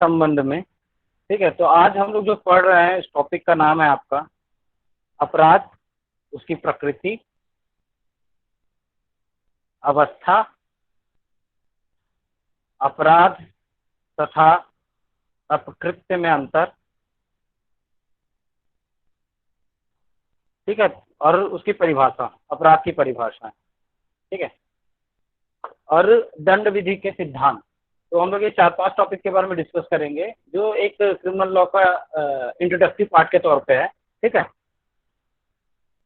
संबंध में। ठीक है, तो आज हम लोग जो पढ़ रहे हैं इस टॉपिक का नाम है आपका अपराध, उसकी प्रकृति, अवस्था, अपराध तथा अपकृत्य में अंतर। ठीक है, और उसकी परिभाषा, अपराध की परिभाषा। ठीक है, और दंड विधि के सिद्धांत। तो हम लोग ये 4-5 टॉपिक के बारे में डिस्कस करेंगे जो एक क्रिमिनल लॉ का इंट्रोडक्टिव पार्ट के तौर पे है। ठीक है,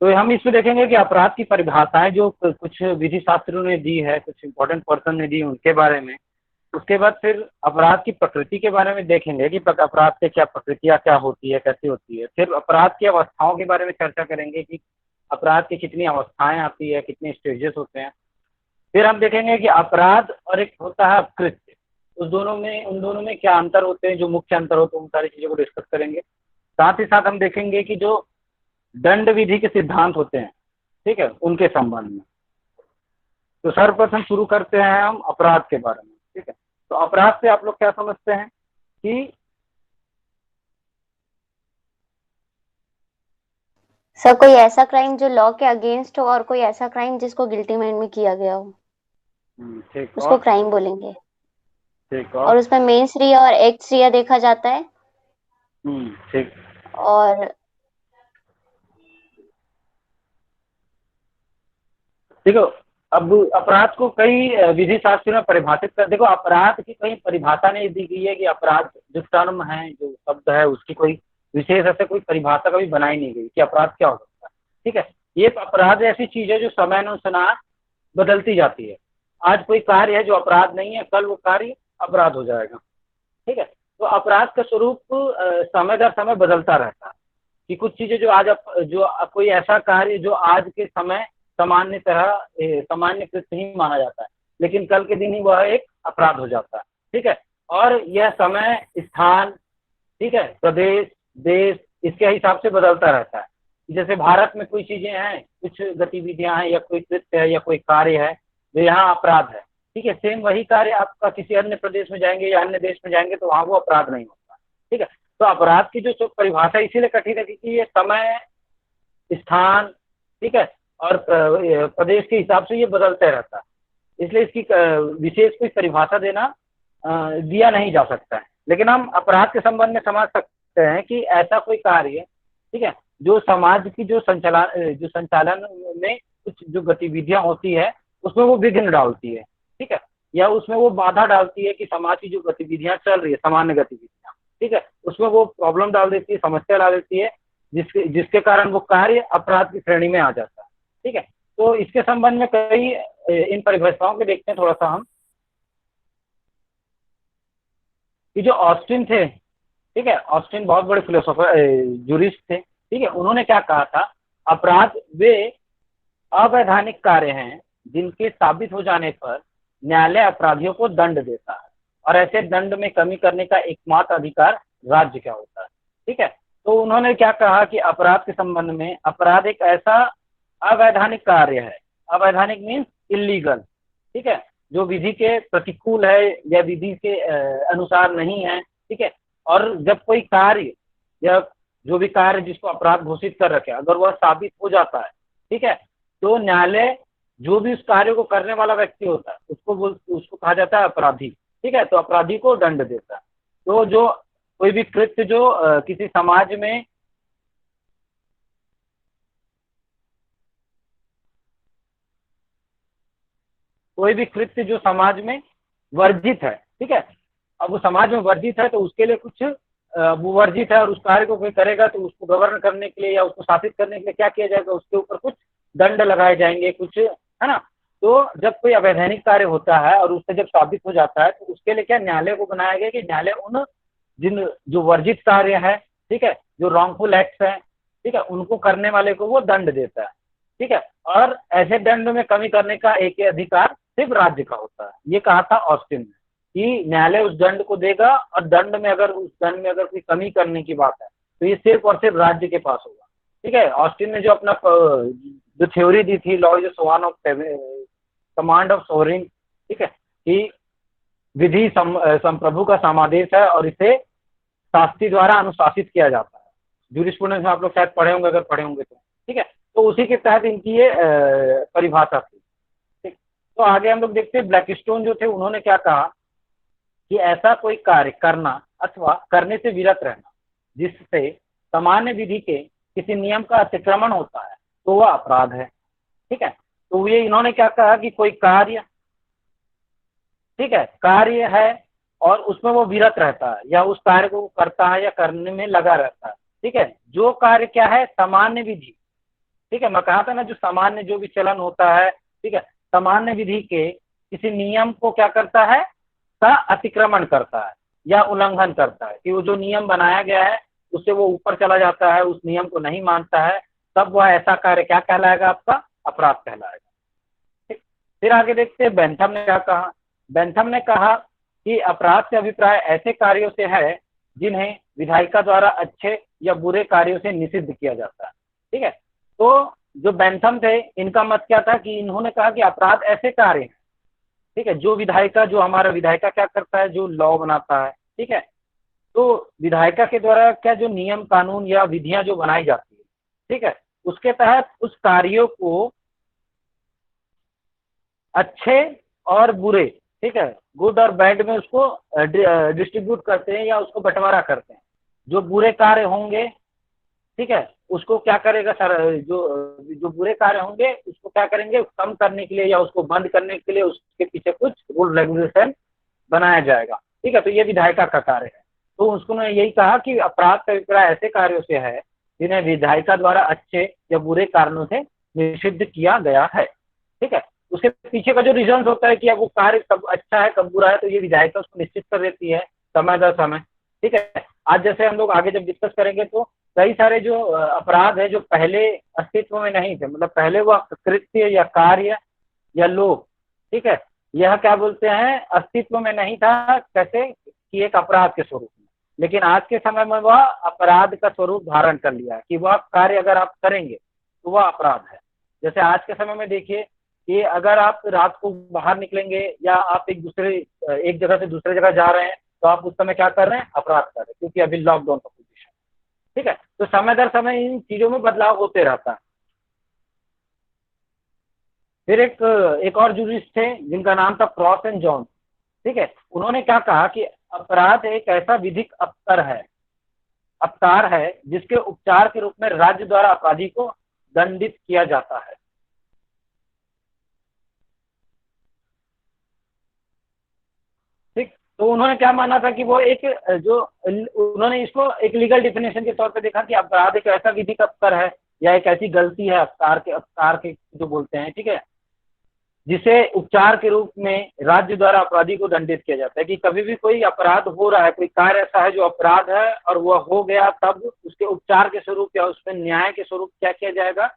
तो हम इसमें देखेंगे कि अपराध की परिभाषाएं जो कुछ विधि शास्त्रियों ने दी है, कुछ इंपॉर्टेंट पर्सन ने दी, उनके बारे में। उसके बाद फिर अपराध की प्रकृति के बारे में देखेंगे कि अपराध से क्या प्रकृतियां क्या होती है, कैसी होती है। फिर अपराध की अवस्थाओं के बारे में चर्चा करेंगे कि अपराध की कितनी अवस्थाएं आती है, कितने स्टेजेस होते हैं। फिर हम देखेंगे कि अपराध और एक होता है अपकृत्य, उन दोनों में क्या अंतर होते हैं, जो मुख्य अंतर होते हैं, उन सारी चीजों को डिस्कस करेंगे। साथ ही साथ हम देखेंगे कि जो दंड विधि के सिद्धांत होते हैं, ठीक है, उनके संबंध में। तो सर्वप्रथम शुरू करते हैं हम अपराध के बारे में। ठीक है, तो अपराध से आप लोग क्या समझते हैं कि सर कोई ऐसा क्राइम जो लॉ के अगेंस्ट हो और कोई ऐसा क्राइम जिसको गिल्टी माइंड में किया गया हो, ठीक, उसको और क्राइम बोलेंगे। ठीक, और उसमें मेंस रिया और एक्स रिया देखा जाता है। ठीक, और देखो, अब अपराध को कई विधि शास्त्रों में परिभाषित कर, देखो अपराध की कहीं परिभाषा नहीं दी गई है कि अपराध जो टर्म है, जो शब्द है, उसकी कोई विशेष ऐसे कोई परिभाषा कभी बनाई नहीं गई कि अपराध क्या हो सकता है। ठीक है, ये अपराध ऐसी चीज है जो समय अनुसार बदलती जाती है। आज कोई कार्य है जो अपराध नहीं है, कल वो कार्य अपराध हो जाएगा। ठीक है, तो अपराध का स्वरूप समय दर समय बदलता रहता है कि कुछ चीजें जो आज कोई ऐसा कार्य जो आज के समय सामान्यकृत ही माना जाता है, लेकिन कल के दिन ही वह एक अपराध हो जाता है। ठीक है, और यह समय, स्थान, ठीक है, प्रदेश, देश, इसके हिसाब से बदलता रहता है। जैसे भारत में कोई चीजें हैं, कुछ गतिविधियां हैं, या कोई कृत्य है, या कोई कार्य है जो यहाँ अपराध है। ठीक है, सेम वही कार्य आपका किसी अन्य प्रदेश में जाएंगे या अन्य देश में जाएंगे तो वहां वो अपराध नहीं होता। ठीक है, तो अपराध की जो परिभाषा इसीलिए कठिन है क्योंकि ये समय, स्थान, ठीक है, और प्रदेश के हिसाब से ये बदलते रहता है। इसलिए इसकी विशेष कोई परिभाषा दिया नहीं जा सकता है। लेकिन हम अपराध के संबंध में समझ सकते हैं कि ऐसा कोई कार्य, ठीक है, जो समाज की जो संचालन में कुछ जो गतिविधियां होती है उसमें वो विघ्न डालती है। ठीक है, या उसमें वो बाधा डालती है कि समाज की जो गतिविधियां चल रही है, सामान्य गतिविधियां, ठीक है, उसमें वो प्रॉब्लम डाल देती है, समस्या डाल देती है, जिसके कारण वो कार्य अपराध की श्रेणी में आ जाता है। ठीक है, तो इसके संबंध में कई इन परिभाषाओं को देखते हैं थोड़ा सा हम, कि जो ऑस्टिन थे, ठीक है, ऑस्टिन बहुत बड़े फिलोसोफर, जूरिस्ट थे। ठीक है, उन्होंने क्या कहा था, अपराध वे अवैधानिक कार्य हैं जिनके साबित हो जाने पर न्यायालय अपराधियों को दंड देता है, और ऐसे दंड में कमी करने का एकमात्र अधिकार राज्य का होता है। ठीक है, तो उन्होंने क्या कहा कि अपराध के संबंध में अपराध एक ऐसा अवैधानिक कार्य है, अवैधानिक मीन्स इलीगल, ठीक है, जो विधि के प्रतिकूल है या विधि के अनुसार नहीं है। ठीक है, और जब कोई कार्य या जो भी कार्य जिसको अपराध घोषित कर रखे, अगर वह साबित हो जाता है, ठीक है, तो न्यायालय जो भी उस कार्य को करने वाला व्यक्ति होता है उसको कहा जाता है अपराधी। ठीक है, तो अपराधी को दंड देता है। तो जो कोई भी कृत्य जो किसी समाज में कोई भी कृत्य जो समाज में वर्जित है, ठीक है, अब वो समाज में वर्जित है तो उसके लिए कुछ वो वर्जित है और उस कार्य को कोई करेगा तो उसको गवर्न करने के लिए या उसको शासित करने के लिए क्या किया जाएगा, उसके ऊपर कुछ दंड लगाए जाएंगे, कुछ, है ना। तो जब कोई अवैधानिक कार्य होता है और उससे जब साबित हो जाता है तो उसके लिए क्या न्यायालय को बनाया गया कि न्यायालय उन जिन जो वर्जित कार्य है, ठीक है, जो रॉन्गफुल एक्ट है, ठीक है, उनको करने वाले को वो दंड देता है। ठीक है, और ऐसे दंड में कमी करने का एक ही अधिकार सिर्फ राज्य का होता है। ये कहा था ऑस्टिन ने कि न्यायालय उस दंड को देगा, और दंड में अगर उस दंड में अगर कोई कमी करने की बात है तो ये सिर्फ और सिर्फ राज्य के पास होगा। ठीक है, ऑस्टिन ने जो अपना जो थ्योरी दी थी, law is one of command of sovereign, ठीक है, कि विधि संप्रभु का समादेश है और इसे शास्त्री द्वारा अनुशासित किया जाता है। जूरिस्प्रूडेंस में आप लोग शायद पढ़े होंगे, अगर पढ़े होंगे तो, ठीक है। तो उसी के तहत इनकी ये परिभाषा थी, ठीक। तो आगे हम लोग देखते हैं ब्लैकस्टोन जो थे उन्होंने क्या कहा कि ऐसा कोई कार्य करना अथवा करने से विरत रहना जिससे सामान्य विधि के किसी नियम का अतिक्रमण होता है तो वह अपराध है, ठीक है। तो ये इन्होंने क्या कहा कि कोई कार्य, ठीक है, कार्य है और उसमें वो विरत रहता है या उस कार्य को करता है या करने में लगा रहता है, ठीक है। जो कार्य क्या है, सामान्य विधि, ठीक है। मैं कहा था ना जो सामान्य जो भी चलन होता है, ठीक है, सामान्य विधि के किसी नियम को क्या करता है, का अतिक्रमण करता है या उल्लंघन करता है, कि वो जो नियम बनाया गया है उससे वो ऊपर चला जाता है, उस नियम को नहीं मानता है, तब वह ऐसा कार्य क्या कहलाएगा, आपका अपराध कहलाएगा, ठीक। फिर आगे देखते हैं बेंथम ने क्या कहा। बेंथम ने कहा कि अपराध से अभिप्राय ऐसे कार्यों से है जिन्हें विधायिका द्वारा अच्छे या बुरे कार्यों से निषिद्ध किया जाता है, ठीक है। तो जो बेंथम थे इनका मत क्या था कि इन्होंने कहा कि अपराध ऐसे कार्य हैं, ठीक है, जो विधायिका, जो हमारा विधायिका क्या करता है, जो लॉ बनाता है, ठीक है। तो विधायिका के द्वारा क्या जो नियम कानून या विधियां जो बनाई जाती है, ठीक है, उसके तहत उस कार्यों को अच्छे और बुरे, ठीक है, गुड और बैड में उसको डिस्ट्रीब्यूट करते हैं या उसको बंटवारा करते हैं। जो बुरे कार्य होंगे, ठीक है, उसको क्या करेगा सर, जो जो बुरे कार्य होंगे उसको क्या करेंगे, कम करने के लिए या उसको बंद करने के लिए उसके पीछे कुछ रूल रेगुलेशन बनाया जाएगा, ठीक है। तो ये विधायिका का कार्य है। तो उसने यही कहा कि अपराध का अभिप्राय ऐसे कार्यों से है जिन्हें विधायिका द्वारा अच्छे या बुरे कारणों से निषिद्ध किया गया है, ठीक है। उसके पीछे का जो रीजन होता है कि अब वो कार्य कब अच्छा है कब बुरा है, तो ये विधायिका उसको निश्चित कर देती है समय दर समय, ठीक है। आज जैसे हम लोग आगे जब डिस्कस करेंगे तो कई सारे जो अपराध है जो पहले अस्तित्व में नहीं थे, मतलब पहले वह कृत्य या कार्य या लोग, ठीक है, यह क्या बोलते हैं, अस्तित्व में नहीं था, कैसे कि एक अपराध के स्वरूप में। लेकिन आज के समय में वह अपराध का स्वरूप धारण कर लिया है कि वह कार्य अगर आप करेंगे तो वह अपराध है। जैसे आज के समय में देखिए कि अगर आप रात को बाहर निकलेंगे या आप एक जगह से दूसरे जगह जा रहे हैं तो आप उस समय क्या कर रहे हैं, अपराध कर रहे हैं, क्योंकि अभी लॉकडाउन का पोजीशन, ठीक है। तो समय दर समय इन चीजों में बदलाव होते रहता है। फिर एक और जूरिस्ट थे जिनका नाम था क्रॉस एंड जॉन्स, ठीक है। उन्होंने क्या कहा कि अपराध एक ऐसा विधिक अपकार है जिसके उपचार के रूप में राज्य द्वारा अपराधी को दंडित किया जाता है, ठीक। तो उन्होंने क्या माना था कि वो एक जो उन्होंने इसको एक लीगल डिफिनेशन के तौर पे देखा कि अपराध एक ऐसा विधिक अपकार है या एक ऐसी गलती है अपकार के जो बोलते हैं, ठीक है, जिसे उपचार के रूप में राज्य द्वारा अपराधी को दंडित किया जाता है। कि कभी भी कोई अपराध हो रहा है, कोई कार्य ऐसा है जो अपराध है और वह हो गया, तब उसके उपचार के स्वरूप या उसमें न्याय के स्वरूप क्या किया जाएगा,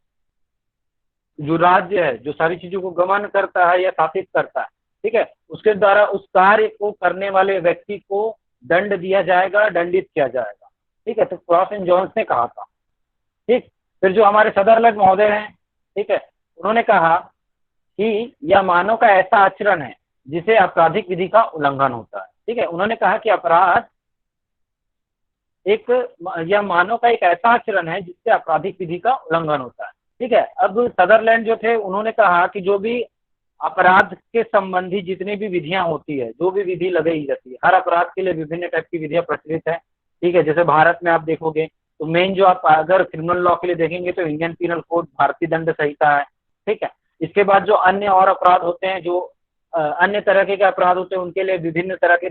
जो राज्य है जो सारी चीजों को गमन करता है या शासित करता है, ठीक है, उसके द्वारा उस कार्य को करने वाले व्यक्ति को दंड दिया जाएगा, दंडित किया जाएगा, ठीक है। तो क्रॉस एंड जॉन्स ने कहा था, ठीक। फिर जो हमारे सदरलैंड महोदय हैं, ठीक है, उन्होंने कहा कि यह मानव का ऐसा आचरण है जिसे आपराधिक विधि का उल्लंघन होता है, ठीक है। उन्होंने कहा कि अपराध यह मानव का एक ऐसा आचरण है जिससे आपराधिक विधि का उल्लंघन होता है, ठीक है। अब सदरलैंड जो थे उन्होंने कहा कि जो भी अपराध के संबंधी जितनी भी विधियां होती है, जो भी विधि लगाई जाती है, हर अपराध के लिए विभिन्न टाइप की विधियां प्रचलित है, ठीक है। जैसे भारत में आप देखोगे तो मेन जो आप अगर क्रिमिनल लॉ के लिए देखेंगे तो इंडियन पीनल कोड, भारतीय दंड संहिता है, ठीक है। इसके बाद जो अन्य और अपराध होते हैं, जो अन्य तरह के अपराध होते हैं, उनके लिए विभिन्न तरह के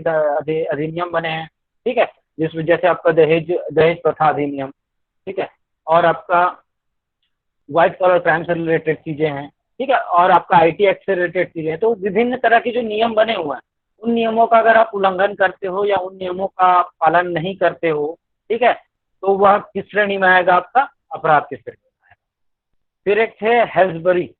अधिनियम बने हैं, ठीक है। जिसमें जैसे आपका दहेज दहेज प्रथा अधिनियम, ठीक है, और आपका व्हाइट कॉलर क्राइम से रिलेटेड चीजें हैं, ठीक है, और आपका आईटी एक्ट से रिलेटेड चीजें हैं। तो विभिन्न तरह के जो नियम बने हुए हैं, उन नियमों का अगर आप उल्लंघन करते हो या उन नियमों का पालन नहीं करते हो, ठीक है, तो वह किस श्रेणी में आएगा, आपका अपराध की श्रेणी में आएगा। फिर एक थे हेल्सबरी।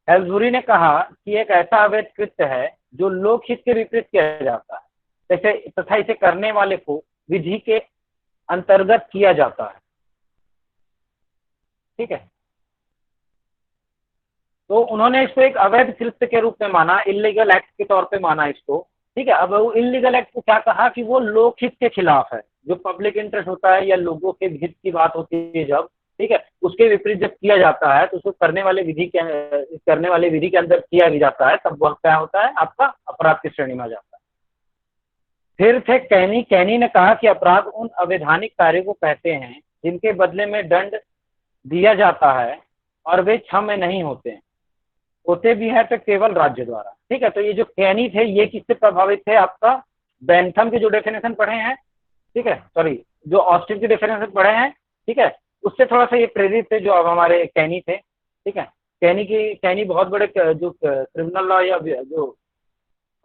हेल्सबरी ने कहा कि एक ऐसा अवैध कृत्य है जो लोकहित के विपरीत किया जाता है, जैसे तथा इसे करने वाले को विधि के अंतर्गत किया जाता है, ठीक है। तो उन्होंने इसको एक अवैध कृत्य के रूप में माना, इलीगल एक्ट के तौर पे माना इसको, ठीक है। अब वो इलीगल एक्ट को क्या कहा कि वो लोकहित के खिलाफ है, जो पब्लिक इंटरेस्ट होता है या लोगों के हित की बात होती है जब, ठीक है, उसके विपरीत जब किया जाता है तो उसको करने वाले विधि के अंदर किया भी जाता है, तब वह क्या होता है, आपका अपराध की श्रेणी में आ जाता है। फिर थे कैनी। कैनी ने कहा कि अपराध उन अवैधानिक कार्यों को कहते हैं जिनके बदले में दंड दिया जाता है और वे क्षम्य नहीं होते भी है तो केवल राज्य द्वारा। ठीक है, तो ये जो कैनी थे ये किससे प्रभावित थे, आपका बेंथम के जो डेफिनेशन पढ़े हैं, ठीक है, सॉरी, जो ऑस्टिन की डेफिनेशन पढ़े हैं, ठीक है, उससे थोड़ा सा ये प्रेरित थे जो अब हमारे कैनी थे। ठीक है, कैनी बहुत बड़े जो क्रिमिनल लॉ या जो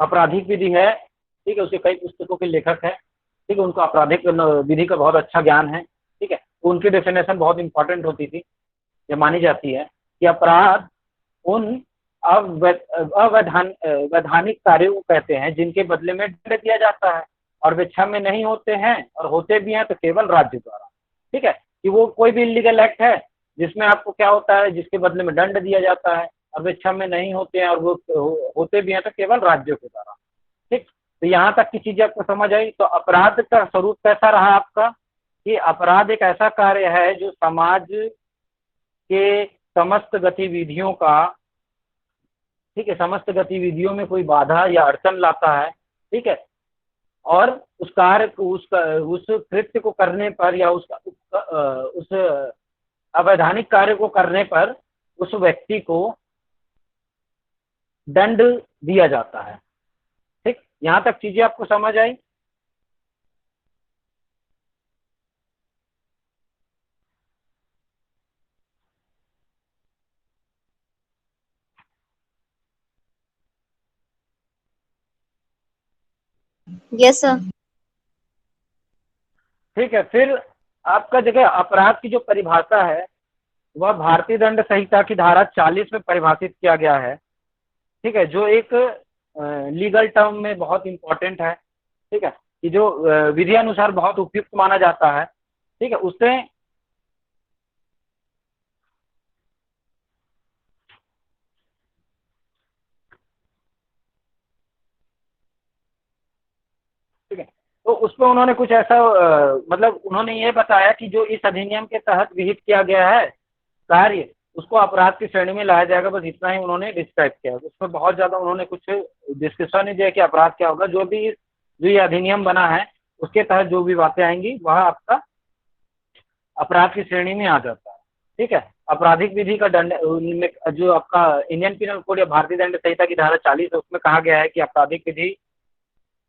आपराधिक विधि है, ठीक है, उसके कई पुस्तकों के लेखक है। ठीक है, उनको आपराधिक विधि का बहुत अच्छा ज्ञान है। ठीक है, उनकी डेफिनेशन बहुत इंपॉर्टेंट होती थी, ये मानी जाती है कि अपराध उन अवैधानिक कार्यों को कहते हैं जिनके बदले में दंड दिया जाता है और वे क्षम्य नहीं होते हैं, और होते भी हैं तो केवल राज्य द्वारा। ठीक है, कि वो कोई भी इलीगल एक्ट है जिसमें आपको क्या होता है, जिसके बदले में दंड दिया जाता है और वे क्षम्य नहीं होते हैं और वो होते भी हैं तो केवल राज्यों के द्वारा। ठीक, तो यहाँ तक की चीजें आपको समझ आई। तो अपराध का स्वरूप कैसा रहा आपका, कि अपराध एक ऐसा कार्य है जो समाज के समस्त गतिविधियों का, ठीक है, समस्त गतिविधियों में कोई बाधा या अड़चन लाता है। ठीक है, और उस कार्य को, उस कृत्य को करने पर या उस अवैधानिक कार्य को करने पर उस व्यक्ति को दंड दिया जाता है। ठीक, यहाँ तक चीजें आपको समझ आई। Yes sir. ठीक है, फिर आपका जगह अपराध की जो परिभाषा है वह भारतीय दंड संहिता की धारा 40 में परिभाषित किया गया है। ठीक है, जो एक लीगल टर्म में बहुत इंपॉर्टेंट है। ठीक है, कि जो विधि अनुसार बहुत उपयुक्त माना जाता है। ठीक है, उससे ठीक है, तो उसमें उन्होंने कुछ ऐसा मतलब उन्होंने ये बताया कि जो इस अधिनियम के तहत विहित किया गया है कार्य, उसको अपराध की श्रेणी में लाया जाएगा, बस इतना ही उन्होंने डिस्क्राइब किया। उसमें बहुत ज्यादा उन्होंने कुछ डिस्कशन नहीं दिया कि अपराध क्या होगा। जो ये अधिनियम बना है उसके तहत जो भी बातें आएंगी वह आपका अपराध की श्रेणी में आ जाता है। ठीक है, आपराधिक विधि का दंड जो आपका इंडियन पिनल कोड या भारतीय दंड संहिता की धारा 40 है, उसमें कहा गया है कि आपराधिक विधि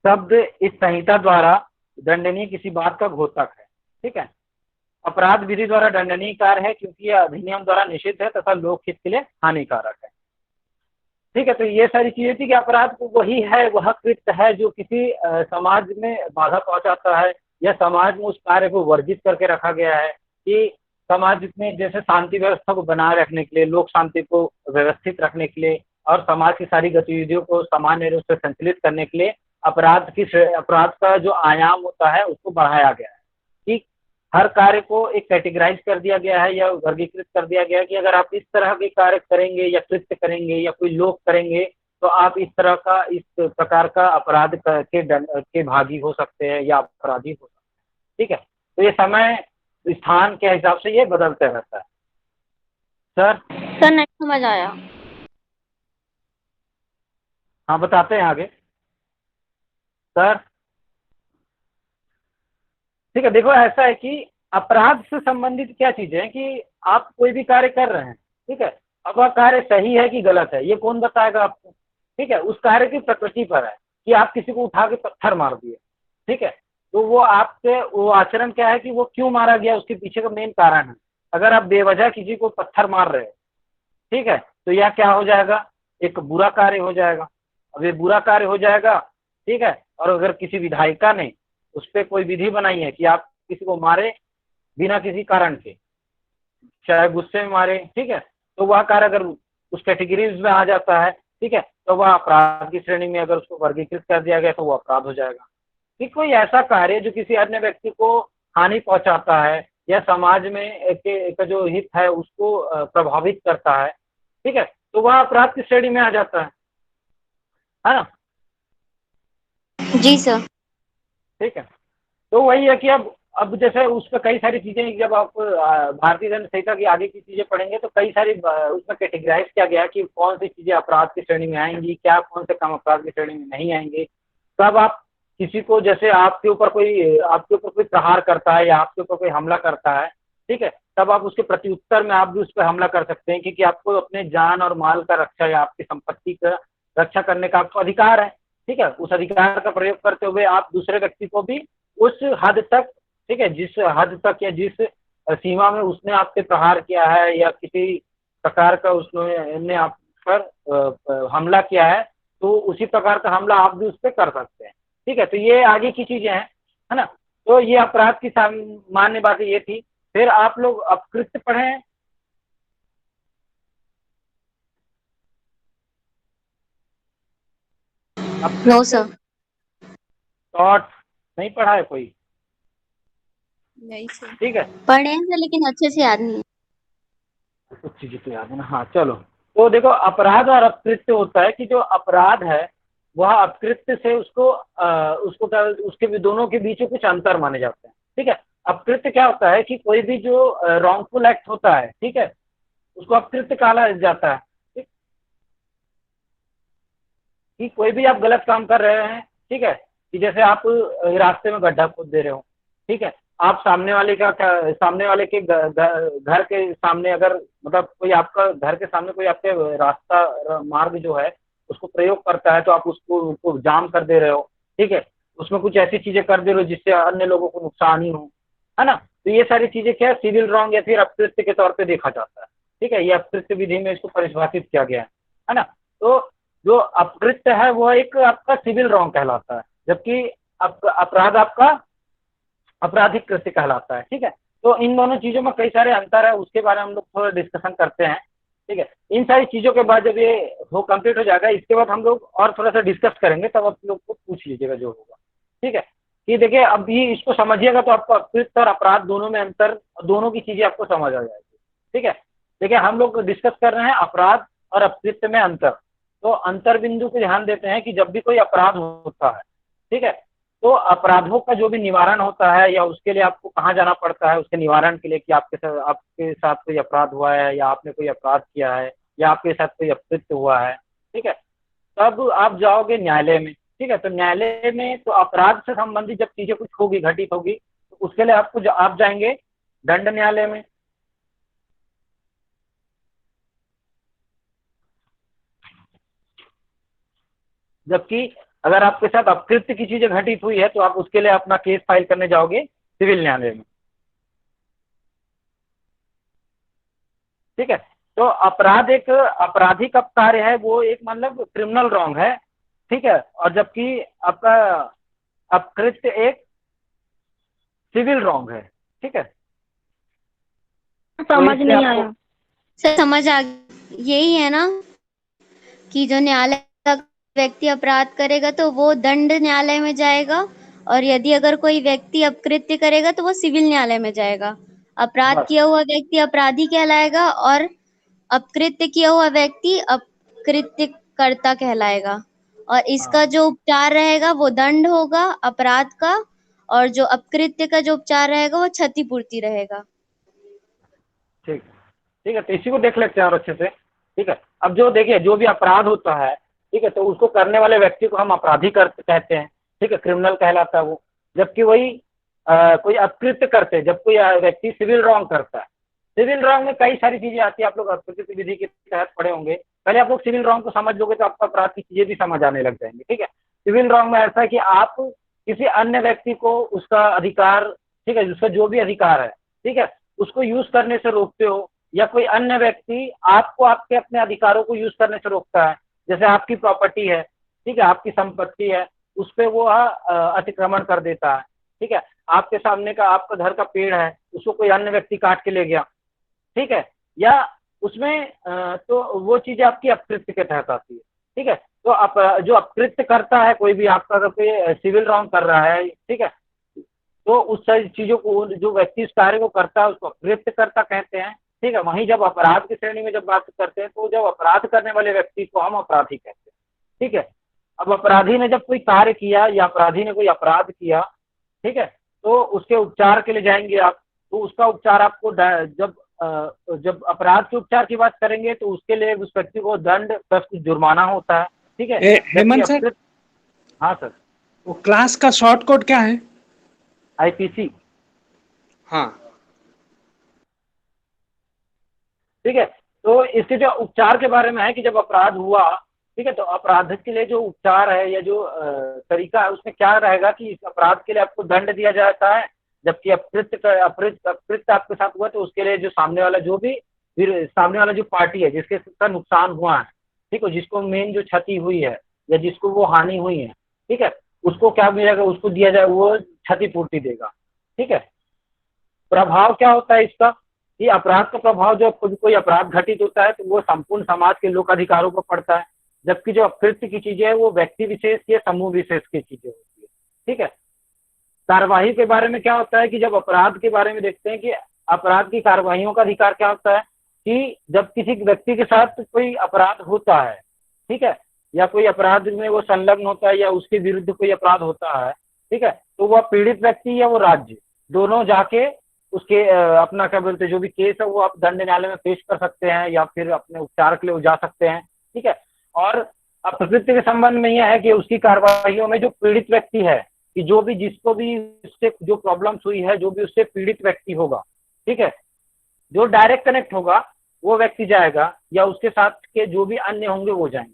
शब्द इस संहिता द्वारा दंडनीय किसी बात का घोषक है। ठीक है, अपराध विधि द्वारा दंडनीय कार्य है क्योंकि यह अधिनियम द्वारा निषिद्ध है तथा लोकहित के लिए हानिकारक है। ठीक है, तो ये सारी चीजें थी कि अपराध वही है, वह कृत्य है जो किसी समाज में बाधा पहुंचाता है या समाज में उस कार्य को वर्जित करके रखा गया है, कि समाज में जैसे शांति व्यवस्था को बनाए रखने के लिए, लोक शांति को व्यवस्थित रखने के लिए और समाज की सारी गतिविधियों को सामान्य रूप से संचालित करने के लिए अपराध का जो आयाम होता है उसको बढ़ाया गया है। कि हर कार्य को एक कैटेगराइज कर दिया गया है या वर्गीकृत कर दिया गया है कि अगर आप इस तरह के कार्य करेंगे या कृत्य करेंगे या कोई लोग करेंगे तो आप इस प्रकार का अपराध के भागी हो सकते हैं या अपराधी हो सकते हैं। ठीक है, तो ये समय स्थान के हिसाब से ये बदलते रहता है। सर नहीं समझ आया। हाँ, बताते हैं आगे सर। ठीक है, देखो ऐसा है कि अपराध से संबंधित क्या चीजें हैं कि आप कोई भी कार्य कर रहे हैं, ठीक है, अब वह कार्य सही है कि गलत है ये कौन बताएगा आपको। ठीक है, उस कार्य की प्रकृति पर है कि आप किसी को उठा के पत्थर मार दिए, ठीक है, तो वो आचरण क्या है कि वो क्यों मारा गया, उसके पीछे का मेन कारण है। अगर आप बेवजह किसी को पत्थर मार रहे हैं, ठीक है, तो यह क्या हो जाएगा, एक बुरा कार्य हो जाएगा। अब ये बुरा कार्य हो जाएगा, ठीक है, और अगर किसी विधायिका ने उस पर कोई विधि बनाई है कि आप किसी को मारे बिना किसी कारण के, चाहे गुस्से में मारे, ठीक है, तो वह कार्य अगर उस कैटेगरीज में आ जाता है, ठीक है, तो वह अपराध की श्रेणी में अगर उसको वर्गीकृत कर दिया गया तो वो अपराध हो जाएगा। कि कोई ऐसा कार्य जो किसी अन्य व्यक्ति को हानि पहुंचाता है या समाज में एक जो हित है उसको प्रभावित करता है, ठीक है, तो वह अपराध की श्रेणी में आ जाता है ना। जी सर। ठीक है। तो वही है कि अब जैसे उस पर कई सारी चीजें, जब आप भारतीय दंड संहिता की आगे की चीजें पढ़ेंगे तो कई सारी उसमें कैटेगराइज किया गया कि कौन सी चीजें अपराध की श्रेणी में आएंगी, क्या कौन से काम अपराध की श्रेणी में नहीं आएंगे। तब आप किसी को, जैसे आपके ऊपर कोई प्रहार करता है या आपके ऊपर कोई हमला करता है, ठीक है, तब आप उसके प्रत्युत्तर में आप भी उस पर हमला कर सकते हैं, क्योंकि आपको अपने जान और माल का रक्षा या आपकी संपत्ति का रक्षा करने का आपको अधिकार है। ठीक है, उस अधिकार का प्रयोग करते हुए आप दूसरे व्यक्ति को भी उस हद तक, ठीक है, जिस हद तक या जिस सीमा में उसने आप पे प्रहार किया है या किसी प्रकार का उसने आप पर हमला किया है, तो उसी प्रकार का हमला आप भी उस पर कर सकते हैं। ठीक है, तो ये आगे की चीजें हैं, है ना। तो ये अपराध की सामान्य बातें ये थी। फिर आप लोग अपकृत्य पढ़े? No अपकृत्य sir. टॉट नहीं पढ़ा है कोई? नहीं सर। ठीक है, पढ़े हैं सर, लेकिन अच्छे से याद नहीं है। कुछ चीजें तो याद है ना। हाँ चलो, तो देखो, अपराध और अपकृत्य होता है कि जो अपराध है वह अपकृत्य से उसके भी दोनों के बीच में कुछ अंतर माने जाते हैं। ठीक है, अपकृत्य क्या होता है कि कोई भी जो रॉन्गफुल एक्ट होता है, ठीक है, उसको अपकृत्य कहा जाता है। ठीक, कि कोई भी आप गलत काम कर रहे हैं, ठीक है, कि जैसे आप रास्ते में गड्ढा खोद दे रहे हो, ठीक है, आप सामने वाले के घर के सामने, अगर मतलब कोई आपका घर के सामने कोई आपके रास्ता मार्ग जो है उसको प्रयोग करता है, तो आप उसको जाम कर दे रहे हो। ठीक है, उसमें कुछ ऐसी चीजें कर दे रहे हो जिससे अन्य लोगों को नुकसान ही हो, है ना। तो ये सारी चीजें क्या है, सिविल रॉन्ग या फिर अपकृत्य के तौर पे देखा जाता है। ठीक है, ये अपकृत्य विधि में इसको परिभाषित किया गया है ना। तो जो अपकृत्य है वो एक आपका सिविल रॉन्ग कहलाता है, जबकि अपराध आपका आपराधिक कृत्य कहलाता है। ठीक है, तो इन दोनों चीजों में कई सारे अंतर है, उसके बारे में हम लोग थोड़ा डिस्कशन करते हैं। ठीक है, इन सारी चीजों के बाद जब ये हो कंप्लीट हो जाएगा, इसके बाद हम लोग और थोड़ा सा डिस्कस करेंगे, तब आप लोग को पूछ लीजिएगा जो होगा। ठीक है, कि देखिए अभी इसको समझिएगा तो आपको अपकृत्य और अपराध दोनों में अंतर, दोनों की चीजें आपको समझ आ जाएगी। ठीक है, देखिए हम लोग डिस्कस कर रहे हैं अपराध और अपकृत्य में अंतर। तो अंतर बिंदु को ध्यान देते हैं कि जब भी कोई अपराध होता है, ठीक है, तो अपराधों का जो भी निवारण होता है या उसके लिए आपको कहाँ जाना पड़ता है उसके निवारण के लिए, कि आपके साथ कोई अपराध हुआ है या आपने कोई अपराध किया है या आपके साथ कोई अपकृत्य हुआ है, ठीक है, तब आप जाओगे न्यायालय में। ठीक है, तो न्यायालय में तो अपराध से संबंधित जब चीजें कुछ होगी, घटित होगी, तो उसके लिए आप जाएंगे दंड न्यायालय में। जबकि अगर आपके साथ अपकृत्य की चीजें घटित हुई है तो आप उसके लिए अपना केस फाइल करने जाओगे सिविल न्यायालय में। ठीक है, तो अपराध एक आपराधिक कार्य है, वो एक मतलब क्रिमिनल रॉन्ग है। ठीक है, और जबकि आपका अपकृत्य एक सिविल रॉन्ग है। ठीक है, तो समझ इसलिए नहीं आपको आया। सर समझ आ गया। यही है ना कि जो न्यायालय का व्यक्ति अपराध करेगा तो वो दंड न्यायालय में जाएगा, और यदि अगर कोई व्यक्ति अपकृत्य करेगा तो वो सिविल न्यायालय में जाएगा। अपराध बस किया हुआ व्यक्ति अपराधी कहलाएगा और अपकृत्य किया हुआ व्यक्ति अपकृत्यकर्ता कहलाएगा। और इसका हाँ, जो उपचार रहेगा वो दंड होगा अपराध का, और जो अपकृत्य का जो उपचार रहेगा वो क्षतिपूर्ति रहेगा। ठीक ठीक है, तो इसी को देख लेते हैं और अच्छे से। ठीक है, अब जो देखिए जो भी अपराध होता है, ठीक है, तो उसको करने वाले व्यक्ति को हम अपराधी कहते हैं। ठीक है, क्रिमिनल कहलाता है वो। जबकि वही कोई अपकृत्य करते हैं, जब कोई व्यक्ति सिविल रॉन्ग करता है। सिविल रॉन्ग में कई सारी चीजें आती है, आप लोग अपकृत्य विधि के तहत पढ़े होंगे। पहले आप लोग सिविल रॉन्ग को समझ लोगे तो आपको अपराध की चीजें भी समझ आने लग जाएंगे। ठीक है, सिविल रॉन्ग में ऐसा है कि आप किसी अन्य व्यक्ति को उसका अधिकार, ठीक है, उसका जो भी अधिकार है, ठीक है, उसको यूज करने से रोकते हो, या कोई अन्य व्यक्ति आपको आपके अपने अधिकारों को यूज करने से रोकता है। जैसे आपकी प्रॉपर्टी है, ठीक है, आपकी संपत्ति है, उस पर वो अतिक्रमण कर देता है। ठीक है, आपके सामने का आपका घर का पेड़ है, उसको कोई अन्य व्यक्ति काट के ले गया, ठीक है, या उसमें तो वो चीजें आपकी अपकृत्य के तहत आती है। ठीक है, तो जो अपकृत्य करता है कोई भी, आपका अगर कोई सिविल रॉन्ग कर रहा है, ठीक है, तो उस सारी चीजों को जो व्यक्ति इस कार्य को करता है उसको अपकृत्य करता कहते हैं। ठीक है, वहीं जब अपराध की श्रेणी में जब बात करते हैं तो जब अपराध करने वाले व्यक्ति को हम अपराधी कहते हैं। ठीक है, अब अपराधी ने जब कोई कार्य किया या अपराधी ने कोई अपराध किया, ठीक है, तो उसके उपचार के लिए जाएंगे आप, तो उसका उपचार आपको जब अपराध के उपचार की बात करेंगे तो उसके लिए उस व्यक्ति को दंड प्लस कुछ जुर्माना होता है, ठीक है। जबकि हेमंत सर, हाँ सर, वो क्लास का शॉर्ट कोड क्या है? आईपीसी। हाँ, ठीक है, तो इसके जो उपचार के बारे में है कि जब अपराध हुआ, ठीक है, तो अपराध के लिए जो उपचार है या जो तरीका है उसमें क्या रहेगा कि इस अपराध के लिए आपको दंड दिया जाता है, जबकि अपकृत्य आपके साथ हुआ तो उसके लिए जो सामने वाला सामने वाला जो पार्टी है जिसके का नुकसान हुआ है, ठीक है, जिसको मेन जो क्षति हुई है या जिसको वो हानि हुई है, ठीक है, उसको क्या मिलेगा, उसको दिया जाए, वो क्षतिपूर्ति देगा, ठीक है। प्रभाव क्या होता है इसका कि अपराध का प्रभाव जो कोई अपराध घटित होता है तो वो संपूर्ण समाज के लोक अधिकारों पर पड़ता है, जबकि जो अपकृत्य की चीजें है वो व्यक्ति विशेष या समूह विशेष की चीजें होती है, ठीक है। कार्यवाही के बारे में क्या होता है कि जब अपराध के बारे में देखते हैं कि अपराध की कार्यवाहियों का अधिकार क्या होता है कि जब किसी व्यक्ति के साथ कोई अपराध होता है, ठीक है, या कोई अपराध में वो संलग्न होता है या उसके विरुद्ध कोई अपराध होता है, ठीक है, तो वह पीड़ित व्यक्ति या वो राज्य दोनों जाके उसके अपना क्या बोलते हैं जो भी केस है वो आप दंड न्यायालय में पेश कर सकते हैं या फिर अपने उपचार के लिए जा सकते हैं, ठीक है। और अपकृत्य के संबंध में यह है कि उसकी कार्यवाहियों में जो पीड़ित व्यक्ति है कि जो भी जिसको भी उससे जो प्रॉब्लम्स हुई है, जो भी उससे पीड़ित व्यक्ति होगा, ठीक है, जो डायरेक्ट कनेक्ट होगा वो व्यक्ति जाएगा या उसके साथ के जो भी अन्य होंगे वो जाएंगे,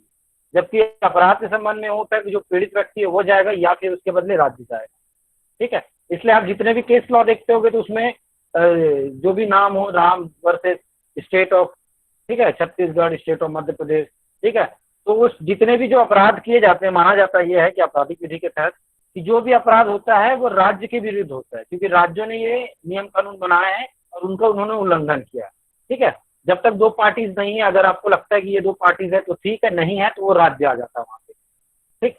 जबकि अपराध के संबंध में होता है कि जो पीड़ित व्यक्ति है वो जाएगा या फिर उसके बदले राज्य जाएगा, ठीक है। इसलिए आप जितने भी केस लॉ देखते होंगे तो उसमें जो भी नाम हो, राम वर्सेस स्टेट ऑफ, ठीक है, छत्तीसगढ़, स्टेट ऑफ मध्य प्रदेश, ठीक है, तो उस जितने भी जो अपराध किए जाते हैं माना जाता है ये है कि आपराधिक विधि के तहत कि जो भी अपराध होता है वो राज्य के विरुद्ध होता है, क्योंकि राज्यों ने ये नियम कानून बनाए हैं और उनका उन्होंने उल्लंघन किया, ठीक है। जब तक दो पार्टीज नहीं है, अगर आपको लगता है कि ये दो पार्टीज है तो ठीक है, नहीं है तो वो राज्य आ जाता है वहां पे, ठीक।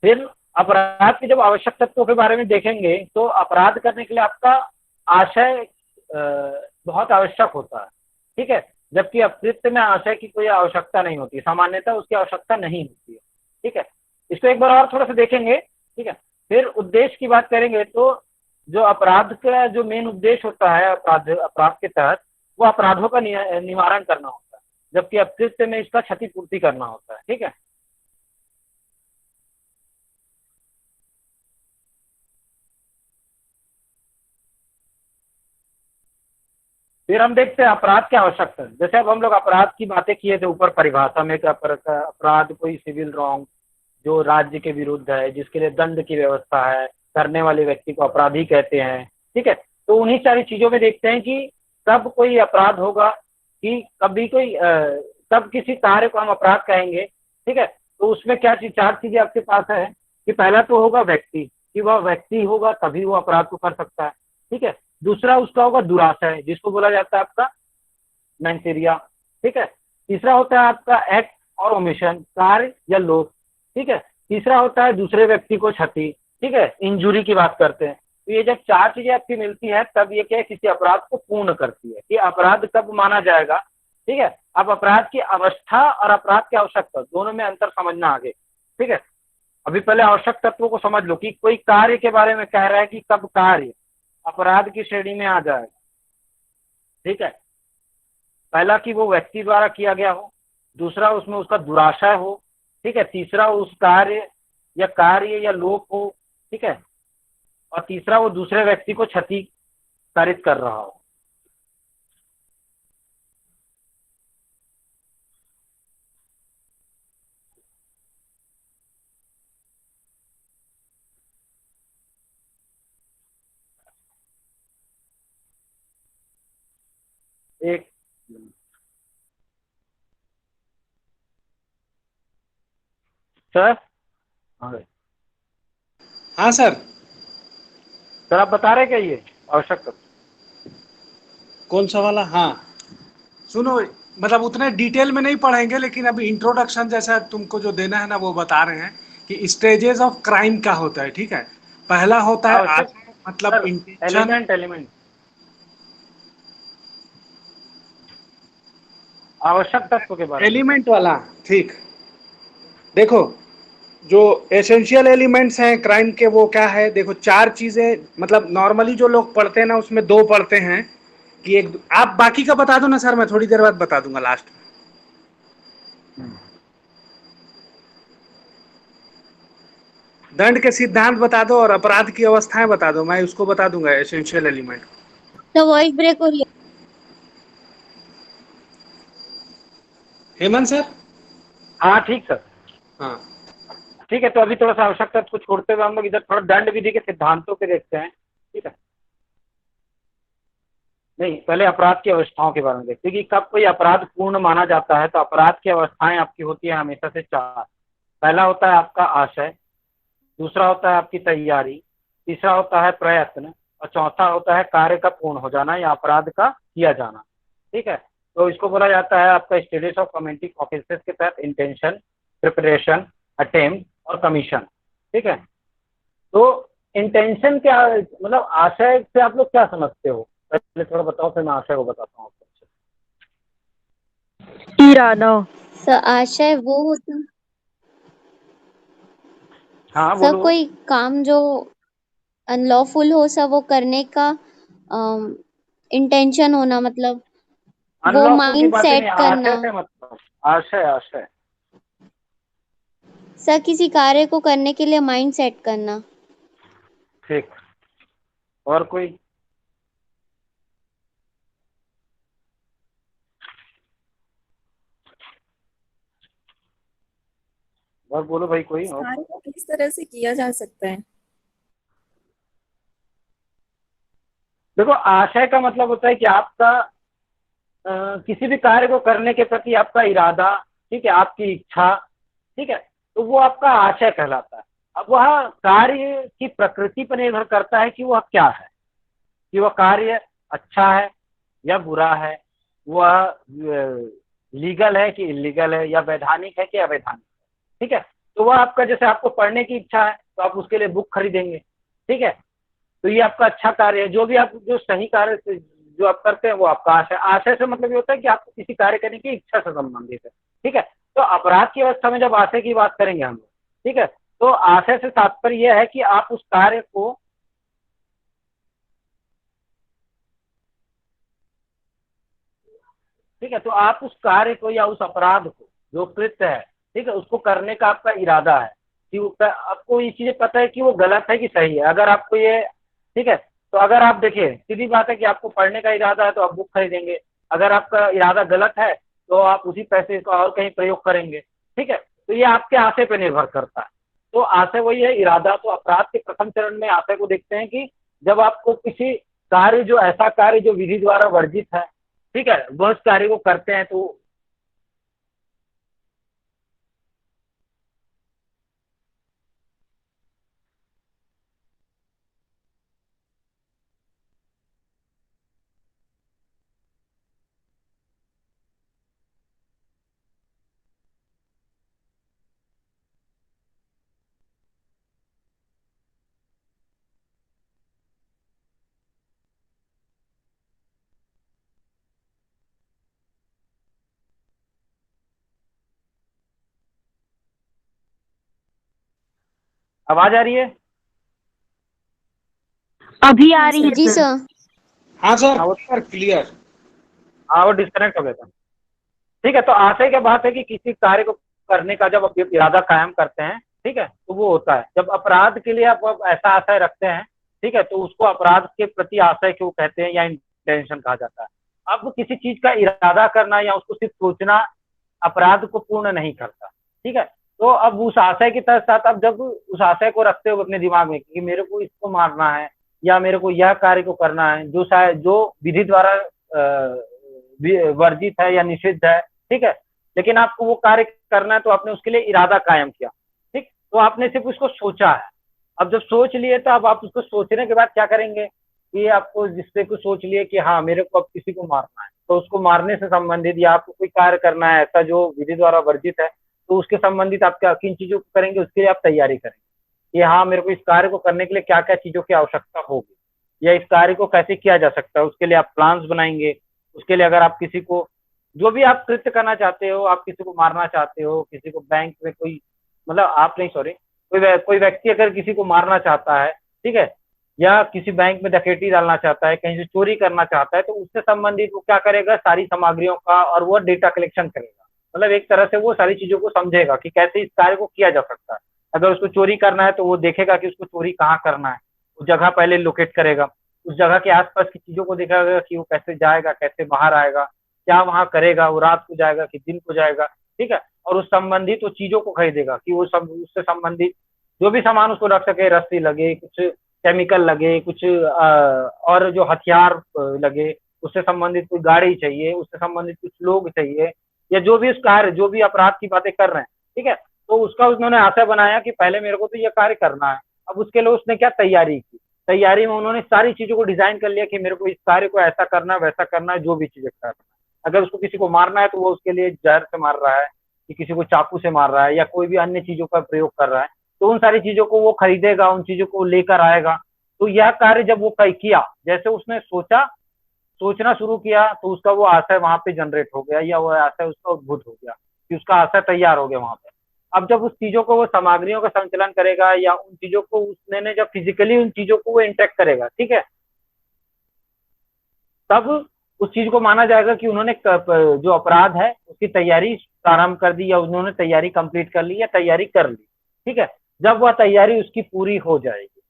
फिर अपराध के जब आवश्यक तत्वों के बारे में देखेंगे तो अपराध करने के लिए आपका आशय बहुत आवश्यक होता है, ठीक है, जबकि अपकृत्य में आशय की कोई आवश्यकता नहीं होती, सामान्यतः उसकी आवश्यकता नहीं होती है, ठीक है। इसको एक बार और थोड़ा सा देखेंगे, ठीक है। फिर उद्देश्य की बात करेंगे तो जो अपराध का जो मेन उद्देश्य होता है अपराध के तहत वो अपराधों का निवारण करना होता है, जबकि अपकृत्य में इसका क्षतिपूर्ति करना होता है, ठीक है। फिर हम देखते हैं अपराध की आवश्यकता। जैसे अब हम लोग अपराध की बातें किए थे ऊपर परिभाषा में, अपराध कोई सिविल रॉन्ग जो राज्य के विरुद्ध है, जिसके लिए दंड की व्यवस्था है, करने वाले व्यक्ति को अपराधी कहते हैं, ठीक है। तो उन्हीं सारी चीजों में देखते हैं कि कब कोई अपराध होगा, कि कभी कोई कब किसी कार्य को हम अपराध कहेंगे, ठीक है। तो उसमें क्या चार चीजें आपके पास है कि पहला तो होगा व्यक्ति, कि वह व्यक्ति होगा तभी वो अपराध को कर सकता है, ठीक है। दूसरा उसका होगा दुराशय, जिसको बोला जाता है आपका मैंसेरिया, ठीक है। तीसरा होता है आपका एक्ट और ओमिशन, कार्य या लोक, ठीक है। तीसरा होता है दूसरे व्यक्ति को क्षति, ठीक है, इंजुरी की बात करते हैं। तो ये जब चार चीजें आपकी मिलती है तब ये क्या है, किसी अपराध को पूर्ण करती है कि अपराध कब माना जाएगा, ठीक है। अब अपराध की अवस्था और अपराध की आवश्यकता दोनों में अंतर समझना आगे, ठीक है। अभी पहले आवश्यक तत्वों को समझ लो कि कोई कार्य के बारे में कह रहा है कि कब कार्य अपराध की श्रेणी में आ जाएगा, ठीक है। पहला कि वो व्यक्ति द्वारा किया गया हो, दूसरा उसमें उसका दुराशय हो, ठीक है, तीसरा उस कार्य या लोप हो, ठीक है, और तीसरा वो दूसरे व्यक्ति को क्षति कारित कर रहा हो। एक सर, हाँ सर। सर आप बता रहे क्या ये आवश्यक तत्व कौन सा वाला? हाँ सुनो, मतलब उतने डिटेल में नहीं पढ़ेंगे, लेकिन अभी इंट्रोडक्शन जैसा तुमको जो देना है ना वो बता रहे हैं कि स्टेजेस ऑफ क्राइम क्या होता है, ठीक है। पहला होता है आवश्यक, मतलब सर इंटेंशन, एलिमेंट आवश्यक तत्व के बारे में। एलिमेंट वाला, ठीक। देखो, जो एसेंशियल एलिमेंट्स हैं क्राइम के वो क्या है, देखो 4 चीजें, मतलब नॉर्मली जो लोग पढ़ते हैं ना उसमें 2 पढ़ते हैं कि एक, आप बाकी का बता दो ना सर, मैं थोड़ी देर बाद बता दूंगा लास्ट में। दंड के सिद्धांत बता दो और अपराध की अवस्थाएं बता दो, मैं उसको बता दूंगा एसेंशियल एलिमेंट। तो वॉइस ब्रेक हो रही है। हेमंत सर। हाँ ठीक सर। हाँ ठीक है, तो अभी थोड़ा सा आवश्यकता को छोड़ते हुए हम लोग इधर थोड़ा दंड विधि के सिद्धांतों पे देखते हैं। ठीक है, नहीं पहले अपराध की अवस्थाओं के बारे में देखते हैं कि कब कोई अपराध पूर्ण माना जाता है। तो अपराध की अवस्थाएं आपकी होती है हमेशा से 4। पहला होता है आपका आशय, दूसरा होता है आपकी तैयारी, तीसरा होता है प्रयत्न, और चौथा होता है कार्य का पूर्ण हो जाना या अपराध का किया जाना। ठीक है, तो इसको बोला जाता है आपका स्टेटस ऑफ कमेंटिंग ऑफेंसेस के तहत इंटेंशन, प्रिपरेशन, अटेम्प्ट और कमीशन। ठीक है, तो इंटेंशन क्या मतलब आशय से आप लोग क्या समझते हो, पहले थोड़ा बताओ फिर मैं आशय को बताता हूँ आपको। इरादा। सर आशय वो होता, हाँ सर बोलो। कोई काम जो अनलॉफुल हो सर वो करने का इंटेंशन होना, मतलब वो अनलॉफुल की माइंड बात ही नहीं, सेट करना। आशय से मतलब आशय आशय। सर किसी कार्य को करने के लिए माइंड सेट करना। ठीक, और कोई? और बोलो भाई कोई इस और। कार्य को किस तरह से किया जा सकता है? देखो आशय का मतलब होता है कि आपका किसी भी कार्य को करने के प्रति आपका इरादा, ठीक है, आपकी इच्छा, ठीक है, तो वो आपका आशय कहलाता है। अब वह कार्य की प्रकृति पर निर्भर करता है कि वह क्या है, कि वह कार्य अच्छा है या बुरा है, वह लीगल है कि इलीगल है, या वैधानिक है कि अवैधानिक है। ठीक है, तो वह आपका, जैसे आपको पढ़ने की इच्छा है तो आप उसके लिए बुक खरीदेंगे। ठीक है, तो ये आपका अच्छा कार्य है। जो भी आप जो सही कार्य से जो आप करते हैं वो आपका आशय। आशय से मतलब ये होता है कि आपको किसी कार्य करने की इच्छा से संबंधित है। ठीक है, तो अपराध की अवस्था में जब आशय की बात करेंगे हम लोग, ठीक है, तो आशय से तात्पर्य यह है कि आप उस कार्य को, ठीक है, तो आप उस कार्य को या उस अपराध को जो कृत्य है, ठीक है, उसको करने का आपका इरादा है कि आपको ये चीजें पता है कि वो गलत है कि सही है। अगर आपको ये, ठीक है, तो अगर आप देखिए सीधी बात है कि आपको पढ़ने का इरादा है तो आप बुक खरीदेंगे। अगर आपका इरादा गलत है तो आप उसी पैसे का और कहीं प्रयोग करेंगे। ठीक है, तो ये आपके आशय पर निर्भर करता है। तो आशय वही है, इरादा। तो अपराध के प्रथम चरण में आशय को देखते हैं कि जब आपको किसी कार्य, जो ऐसा कार्य जो विधि द्वारा वर्जित है, ठीक है, वह उस कार्य को करते हैं तो आवाज आ रही है? अभी आ रही जी है सर। सर। हाँ हाँ वो सर, क्लियर। हाँ वो डिस्कनेक्ट हो गया था। ठीक है, तो आशय क्या बात है कि किसी कार्य को करने का जब आप इरादा कायम करते हैं, ठीक है, तो वो होता है। जब अपराध के लिए आप ऐसा आशय रखते हैं, ठीक है, तो उसको अपराध के प्रति आशय क्यों कहते हैं या इंटेंशन कहा जाता है। अब किसी चीज का इरादा करना या उसको सिर्फ सोचना अपराध को पूर्ण नहीं करता। ठीक है, तो अब उस आशय के तहत साथ अब जब उस आशय को रखते हो अपने दिमाग में कि मेरे को इसको मारना है या मेरे को यह कार्य को करना है जो शायद जो विधि द्वारा वर्जित है या निषिद्ध है, ठीक है, लेकिन आपको वो कार्य करना है तो आपने उसके लिए इरादा कायम किया। ठीक, तो आपने सिर्फ उसको सोचा है। अब जब सोच लिए तो अब आप उसको सोचने के बाद क्या करेंगे, ये आपको जिससे कुछ सोच लिए कि हाँ मेरे को अब किसी को मारना है, तो उसको मारने से संबंधित या आपको कोई कार्य करना है ऐसा जो विधि द्वारा वर्जित है, तो उसके संबंधित आप क्या किन चीजों को करेंगे, उसके लिए आप तैयारी करेंगे कि हाँ मेरे को इस कार्य को करने के लिए क्या क्या चीजों की आवश्यकता होगी या इस कार्य को कैसे किया जा सकता है, उसके लिए आप प्लान्स बनाएंगे। उसके लिए अगर आप किसी को जो भी आप कृत्य करना चाहते हो, आप किसी को मारना चाहते हो, किसी को बैंक में कोई मतलब आप नहीं, सॉरी, कोई व्यक्ति अगर किसी को मारना चाहता है, ठीक है, या किसी बैंक में डकैती डालना चाहता है, कहीं से चोरी करना चाहता है, तो उससे संबंधित वो क्या करेगा, सारी सामग्रियों का और वो डेटा कलेक्शन करेगा। मतलब एक तरह से वो सारी चीजों को समझेगा कि कैसे इस कार्य को किया जा सकता है। अगर उसको चोरी करना है तो वो देखेगा कि उसको चोरी कहाँ करना है, उस जगह पहले लोकेट करेगा, उस जगह के आसपास की चीजों को देखेगा कि वो कैसे जाएगा, कैसे बाहर आएगा, क्या वहां करेगा, वो रात को जाएगा कि दिन को जाएगा, ठीक है। और उस संबंधित वो चीजों को खरीदेगा कि वो सब उससे संबंधित जो भी सामान उसको रख सके, रस्सी लगे, कुछ केमिकल लगे, कुछ और जो हथियार लगे, उससे संबंधित कोई गाड़ी चाहिए, उससे संबंधित कुछ लोग चाहिए, या जो भी उस कार्य, जो भी अपराध की बातें कर रहे हैं, ठीक है। तो उसका उन्होंने आशय बनाया कि पहले मेरे को तो ये कार्य करना है। अब उसके लिए उसने क्या तैयारी की, तैयारी में उन्होंने सारी चीजों को डिजाइन कर लिया कि मेरे को इस कार्य को ऐसा करना है, वैसा करना है, जो भी चीजें करना है। अगर उसको किसी को मारना है तो वो उसके लिए जहर से मार रहा है, कि किसी को चाकू से मार रहा है, या कोई भी अन्य चीजों का प्रयोग कर रहा है, तो उन सारी चीजों को वो खरीदेगा, उन चीजों को लेकर आएगा। तो यह कार्य जब वो किया, जैसे उसने सोचना शुरू किया, तो उसका वो आशय वहां पे जनरेट हो गया, या वो आशय उसका उद्भूत हो गया, कि उसका आशय तैयार हो गया वहां पे। अब जब उस चीजों को, वो सामग्रियों का संचालन करेगा, या उन चीजों को उसने जब फिजिकली उन चीजों को वो इंटैक्ट करेगा, ठीक है, तब उस चीज को माना जाएगा कि उन्होंने जो अपराध है उसकी तैयारी प्रारंभ कर दी, या उन्होंने तैयारी कंप्लीट कर ली, या तैयारी कर ली, ठीक है। जब वह तैयारी उसकी पूरी हो जाएगी,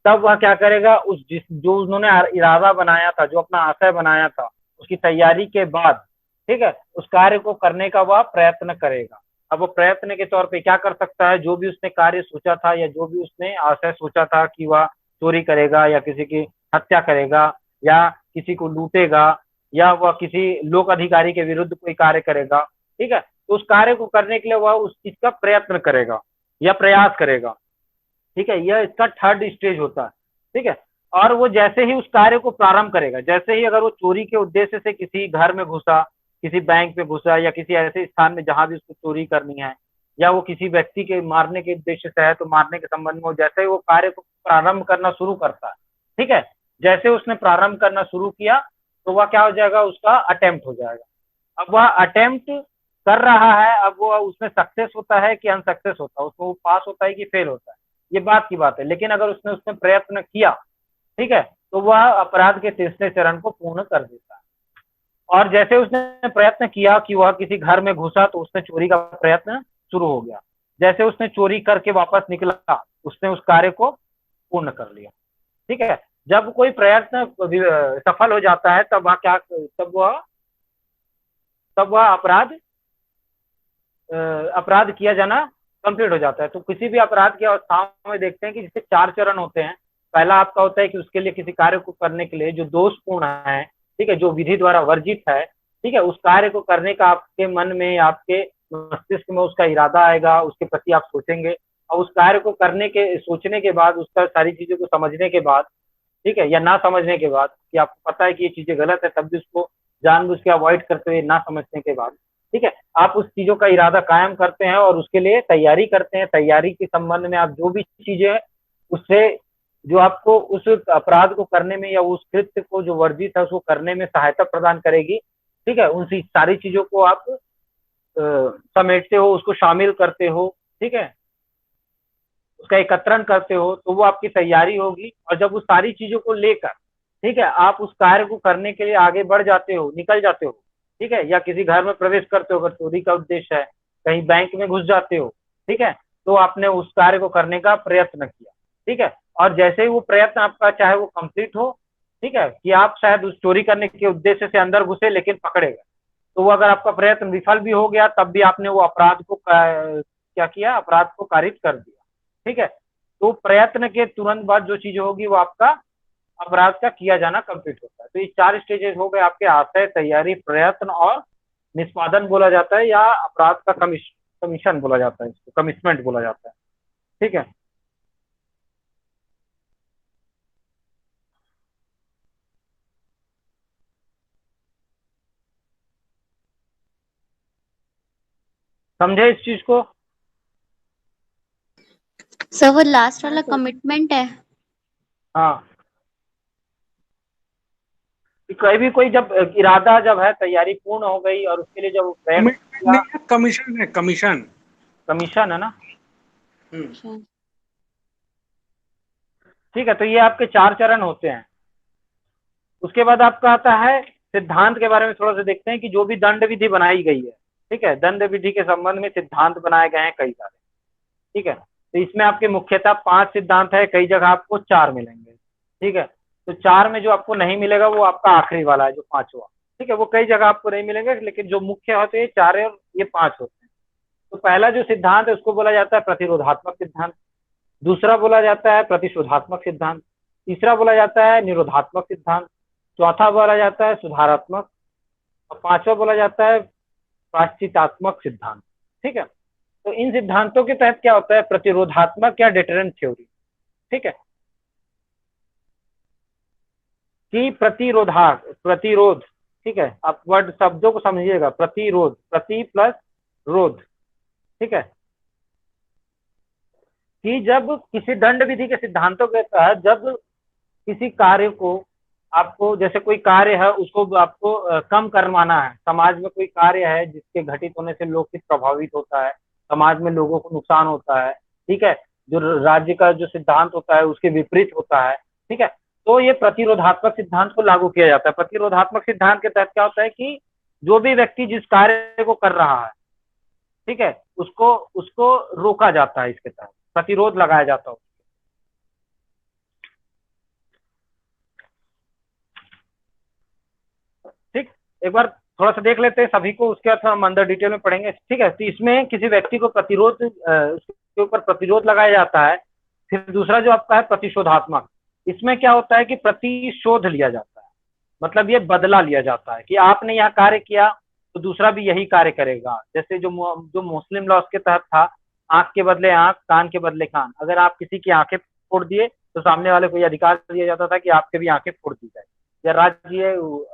तब वह क्या करेगा, जो उन्होंने इरादा बनाया था, जो अपना आशय बनाया था, उसकी तैयारी के बाद, ठीक है, उस कार्य को करने का वह प्रयत्न करेगा। अब वो प्रयत्न के तौर पे क्या कर सकता है, जो भी उसने कार्य सोचा था, या जो भी उसने आशय सोचा था कि वह चोरी करेगा, या किसी की हत्या करेगा, या किसी को लूटेगा, या वह किसी लोक अधिकारी के विरुद्ध कोई कार्य करेगा, ठीक है, तो उस कार्य को करने के लिए वह उस चीज का प्रयत्न करेगा या प्रयास करेगा, ठीक है। यह इसका थर्ड स्टेज होता है, ठीक है। और वो जैसे ही उस कार्य को प्रारंभ करेगा, जैसे ही अगर वो चोरी के उद्देश्य से किसी घर में घुसा, किसी बैंक में घुसा, या किसी ऐसे स्थान में जहां भी उसको चोरी करनी है, या वो किसी व्यक्ति के मारने के उद्देश्य से है, तो मारने के संबंध में जैसे ही वो कार्य को प्रारंभ करना शुरू करता है, ठीक है, जैसे उसने प्रारंभ करना शुरू किया, तो वह क्या हो जाएगा, उसका अटेम्प्ट हो जाएगा। अब वह अटेम्प्ट कर रहा है, अब वो उसमें सक्सेस होता है कि अनसक्सेस होता है, उसमें वो पास होता है कि फेल होता है, ये बात की बात है। लेकिन अगर उसने प्रयत्न किया, ठीक है, तो वह अपराध के तीसरे चरण को पूर्ण कर देता है। और जैसे उसने प्रयत्न किया कि वह किसी घर में घुसा, तो उसने चोरी का प्रयत्न शुरू हो गया। जैसे उसने चोरी करके वापस निकला, उसने उस कार्य को पूर्ण कर लिया, ठीक है। जब कोई प्रयत्न सफल हो जाता है, तब वह अपराध किया जाना कंप्लीट हो जाता है। तो किसी भी अपराध की अवस्थाओं में देखते हैं कि जिससे 4 चरण होते हैं। पहला आपका होता है कि उसके लिए, किसी कार्य को करने के लिए जो दोषपूर्ण है, ठीक है, जो विधि द्वारा वर्जित है, ठीक है, उस कार्य को करने का आपके मन में, आपके मस्तिष्क में उसका इरादा आएगा, उसके प्रति आप सोचेंगे, और उस कार्य को सोचने के बाद, उसका सारी चीजों को समझने के बाद, ठीक है, या ना समझने के बाद, कि आपको पता है कि ये चीजें गलत है, तब भी उसको जानबूझ के अवॉइड करते हुए, ना समझने के बाद, ठीक है, आप उस चीजों का इरादा कायम करते हैं और उसके लिए तैयारी करते हैं। तैयारी के संबंध में आप जो भी चीजें उससे, जो आपको उस अपराध को करने में, या उस कृत्य को जो वर्जित है उसको करने में सहायता प्रदान करेगी, ठीक है, उन सारी चीजों को आप समेटते हो, उसको शामिल करते हो, ठीक है, उसका एकत्रण करते हो, तो वो आपकी तैयारी होगी। और जब उस सारी चीजों को लेकर, ठीक है, आप उस कार्य को करने के लिए आगे बढ़ जाते हो, निकल जाते हो, ठीक है, या किसी घर में प्रवेश करते हो, अगर चोरी का उद्देश्य है, कहीं बैंक में घुस जाते हो, ठीक है, तो आपने उस कार्य को करने का प्रयत्न किया, ठीक है। और जैसे ही वो प्रयत्न आपका, चाहे वो कंप्लीट हो, ठीक है, कि आप शायद उस चोरी करने के उद्देश्य से अंदर घुसे लेकिन पकड़े गए, तो वो अगर आपका प्रयत्न विफल भी हो गया, तब भी आपने वो अपराध को क्या किया, अपराध को कारित कर दिया, ठीक है। तो प्रयत्न के तुरंत बाद जो चीज होगी, वो आपका अपराध का किया जाना कंप्लीट होता है। तो ये 4 स्टेजेस हो गए आपके, आशय, तैयारी, प्रयत्न और निष्पादन बोला जाता है, या अपराध का कमीशन बोला जाता है, इसको कमिटमेंट बोला जाता है, ठीक है। समझे इस चीज को? सर वो लास्ट वाला कमिटमेंट है। हाँ, कहीं भी कोई जब इरादा जब है, तैयारी पूर्ण हो गई और उसके लिए जब प्रयत्न किया, नहीं, कमीशन है, कमीशन। कमीशन है ना, हम्म। ठीक है, तो ये आपके 4 चरण होते हैं। उसके बाद आपका आता है सिद्धांत के बारे में थोड़ा सा देखते हैं कि जो भी दंड विधि बनाई गई है, ठीक है, दंड विधि के संबंध में सिद्धांत बनाए गए हैं कई सारे। ठीक है, तो इसमें आपके मुख्यतः 5 सिद्धांत है, कई जगह आपको 4 मिलेंगे। ठीक है, तो 4 में जो आपको नहीं मिलेगा वो आपका आखिरी वाला है, जो 5वां। ठीक है, वो कई जगह आपको नहीं मिलेंगे, लेकिन जो मुख्य होते हैं 4 है और ये 5 होते हैं। तो पहला जो सिद्धांत है उसको बोला जाता है प्रतिरोधात्मक सिद्धांत, दूसरा बोला जाता है प्रतिशोधात्मक सिद्धांत, तीसरा बोला जाता है निरोधात्मक सिद्धांत, चौथा बोला जाता है सुधारात्मक, और 5वां बोला जाता है प्रायश्चितात्मक सिद्धांत। ठीक है, तो इन सिद्धांतों के तहत क्या होता है, प्रतिरोधात्मक या डिटरेंट थ्योरी। ठीक है, कि प्रतिरोध। ठीक है, आप वर्ड शब्दों को समझिएगा, प्रतिरोध, प्रति प्लस रोध। ठीक है, कि जब किसी दंड विधि के सिद्धांतों के तहत जब किसी कार्य को आपको, जैसे कोई कार्य है उसको आपको कम करवाना है, समाज में कोई कार्य है जिसके घटित होने से लोग किस प्रभावित होता है, समाज में लोगों को नुकसान होता है। ठीक है, जो राज्य का जो सिद्धांत होता है उसके विपरीत होता है। ठीक है, तो ये प्रतिरोधात्मक सिद्धांत को लागू किया जाता है। प्रतिरोधात्मक सिद्धांत के तहत क्या होता है कि जो भी व्यक्ति जिस कार्य को कर रहा है, ठीक है, उसको उसको रोका जाता है, इसके तहत प्रतिरोध लगाया जाता है। ठीक, एक बार थोड़ा सा देख लेते हैं सभी को, उसके बाद हम अंदर डिटेल में पढ़ेंगे। ठीक है, तो इसमें किसी व्यक्ति को प्रतिरोध उसके ऊपर प्रतिरोध लगाया जाता है। फिर दूसरा जो आपका है प्रतिशोधात्मक, इसमें क्या होता है कि प्रतिशोध लिया जाता है, मतलब ये बदला लिया जाता है कि आपने यहाँ कार्य किया तो दूसरा भी यही कार्य करेगा। जैसे जो मुस्लिम लॉस के तहत था, आंख के बदले आंख, कान के बदले कान। अगर आप किसी की आंखें फोड़ दिए तो सामने वाले को यह अधिकार दिया जाता था कि आपके भी आंखें फोड़ दी जाए, या राज्य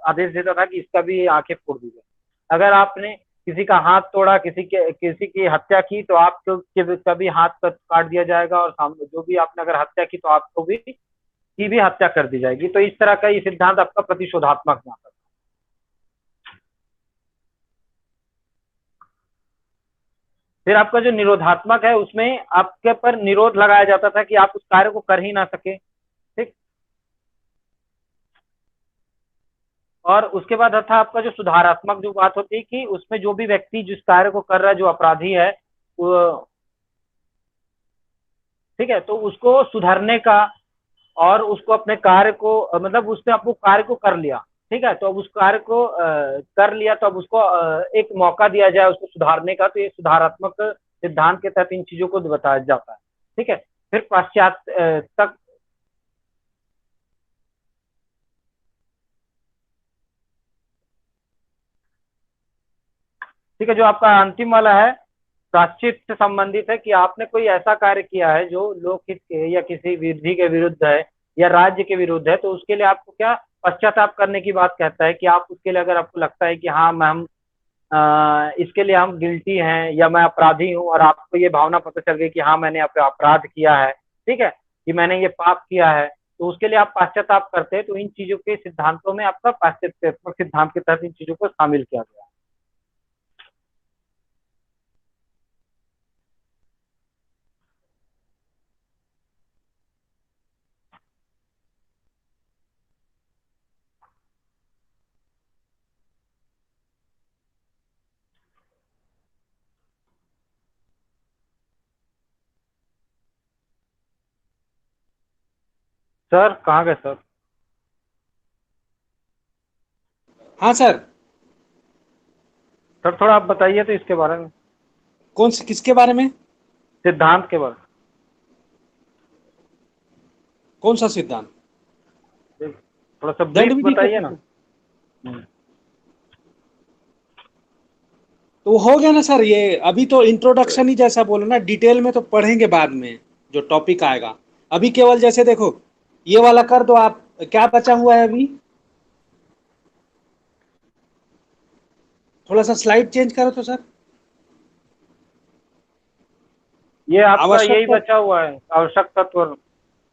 आदेश देता था कि इसका भी आंखें फोड़ दी जाए। अगर आपने किसी का हाथ तोड़ा, किसी की हत्या की, तो आपको का भी हाथ काट दिया जाएगा, और सामने जो भी आपने अगर हत्या की तो आपको भी की भी हत्या कर दी जाएगी। तो इस तरह का ये सिद्धांत आपका प्रतिशोधात्मक यहाँ पर। फिर आपका जो निरोधात्मक है, उसमें आपके पर निरोध लगाया जाता था कि आप उस कार्य को कर ही ना सके। ठीक, और उसके बाद था आपका जो सुधारात्मक जो बात होती है कि उसमें जो भी व्यक्ति जिस कार्य को कर रहा है, जो अपराधी है वो, ठीक है, तो उसको सुधरने का, और उसको अपने कार्य को, मतलब उसने अपने कार्य को कर लिया, ठीक है, तो अब उस कार्य को कर लिया, तो अब उसको एक मौका दिया जाए उसको सुधारने का। तो ये सुधारात्मक सिद्धांत के तहत इन चीजों को बताया जाता है। ठीक है, फिर पश्चात तक, ठीक है, जो आपका अंतिम वाला है प्रायश्चित से संबंधित है कि आपने कोई ऐसा कार्य किया है जो लोकहित के या किसी विधि के विरुद्ध है या राज्य के विरुद्ध है, तो उसके लिए आपको क्या पश्चाताप करने की बात कहता है कि आप उसके लिए, अगर आपको लगता है कि हाँ हम इसके लिए हम गिल्टी हैं या मैं अपराधी हूँ, और आपको ये भावना पता चल गई कि हाँ मैंने अपराध किया है, ठीक है, कि मैंने ये पाप किया है, तो उसके लिए आप पश्चाताप करते हैं। तो इन चीजों के सिद्धांतों में आपका पाश्चात्यात्मक सिद्धांत के तहत इन चीजों को शामिल किया गया है। सर कहाँ गए सर? हाँ सर। सर थोड़ा आप बताइए तो इसके बारे में, कौन से, किसके बारे में? सिद्धांत के बारे कौन सा सिद्धांत? में थोड़ा सा दंड ब्रीफ विधि बताइए का? ना। तो हो गया ना सर, ये अभी तो इंट्रोडक्शन ही जैसा बोलो ना, डिटेल में तो पढ़ेंगे बाद में जो टॉपिक आएगा। अभी केवल जैसे देखो ये वाला कर दो आप। क्या बचा हुआ है अभी? थोड़ा सा स्लाइड चेंज करो तो सर। ये आपका आवश्यक यही तत्व। बचा हुआ है, आवश्यक तत्व।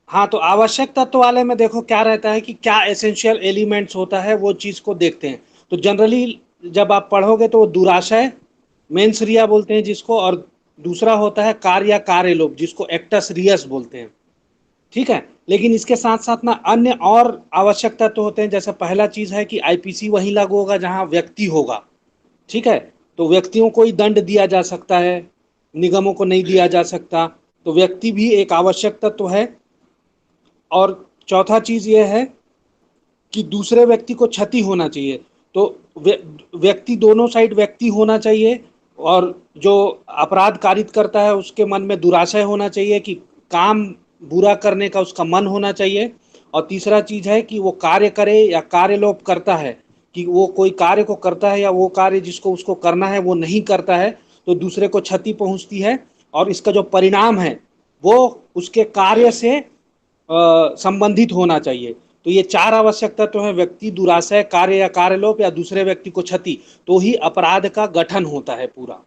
हाँ, तो आवश्यक तत्व वाले में देखो क्या रहता है कि क्या एसेंशियल एलिमेंट्स होता है, वो चीज को देखते हैं। तो जनरली जब आप पढ़ोगे तो दुराशय, मेंस रिया बोलते हैं जिसको, और दूसरा होता है कार्य या कार्य लोप, जिसको एक्टस रियस बोलते हैं, ठीक है। लेकिन इसके साथ साथ ना अन्य और आवश्यक तत्व होते हैं। जैसे पहला चीज है कि आईपीसी वहीं लागू होगा जहां व्यक्ति होगा, ठीक है। तो व्यक्तियों को ही दंड दिया जा सकता है, निगमों को नहीं दिया जा सकता, तो व्यक्ति भी एक आवश्यक तत्व है। और चौथा चीज यह है कि दूसरे व्यक्ति को क्षति होना चाहिए। तो व्यक्ति, दोनों साइड व्यक्ति होना चाहिए, और जो अपराध कारित करता है उसके मन में दुराशय होना चाहिए कि काम बुरा करने का उसका मन होना चाहिए। और तीसरा चीज है कि वो कार्य करे या कार्यलोप करता है, कि वो कोई कार्य को करता है या वो कार्य जिसको उसको करना है वो नहीं करता है, तो दूसरे को क्षति पहुंचती है, और इसका जो परिणाम है वो उसके कार्य से संबंधित होना चाहिए। तो ये चार आवश्यक तत्व हैं: व्यक्ति, दुराशय, कार्य या कार्यलोप, या दूसरे व्यक्ति को क्षति, तो ही अपराध का गठन होता है पूरा।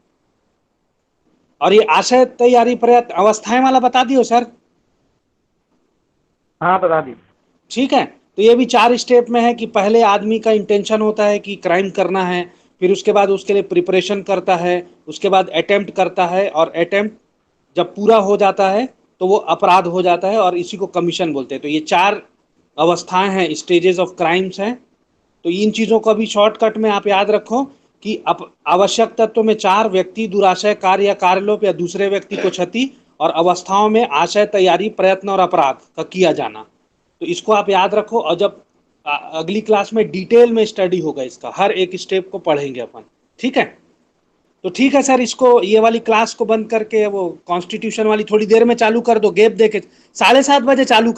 और ये आशय तैयारी प्रयत्न अवस्थाएं वाला बता दियो सर। हाँ बता दी। ठीक है, तो ये भी 4 स्टेप में है कि पहले आदमी का इंटेंशन होता है कि क्राइम करना है, फिर उसके बाद उसके लिए प्रिपरेशन करता है, उसके बाद अटेम्प्ट करता है, और अटेम्प्ट जब पूरा हो जाता है तो वो अपराध हो जाता है, और इसी को कमीशन बोलते हैं। तो ये 4 अवस्थाएं हैं, स्टेजेस ऑफ क्राइम्स हैं। तो इन चीज़ों को भी शॉर्टकट में आप याद रखो कि आवश्यक तत्व में 4: व्यक्ति, दुराशय, कार्य या कार्यलोप, या दूसरे व्यक्ति को क्षति, और अवस्थाओं में आशय, तैयारी, प्रयत्न और अपराध का किया जाना। तो इसको आप याद रखो, और जब अगली क्लास में डिटेल में स्टडी होगा इसका, हर एक स्टेप को पढ़ेंगे अपन, ठीक है। तो ठीक है सर, इसको ये वाली क्लास को बंद करके वो कॉन्स्टिट्यूशन वाली थोड़ी देर में चालू कर दो, गैप दे के 7:30 बजे चालू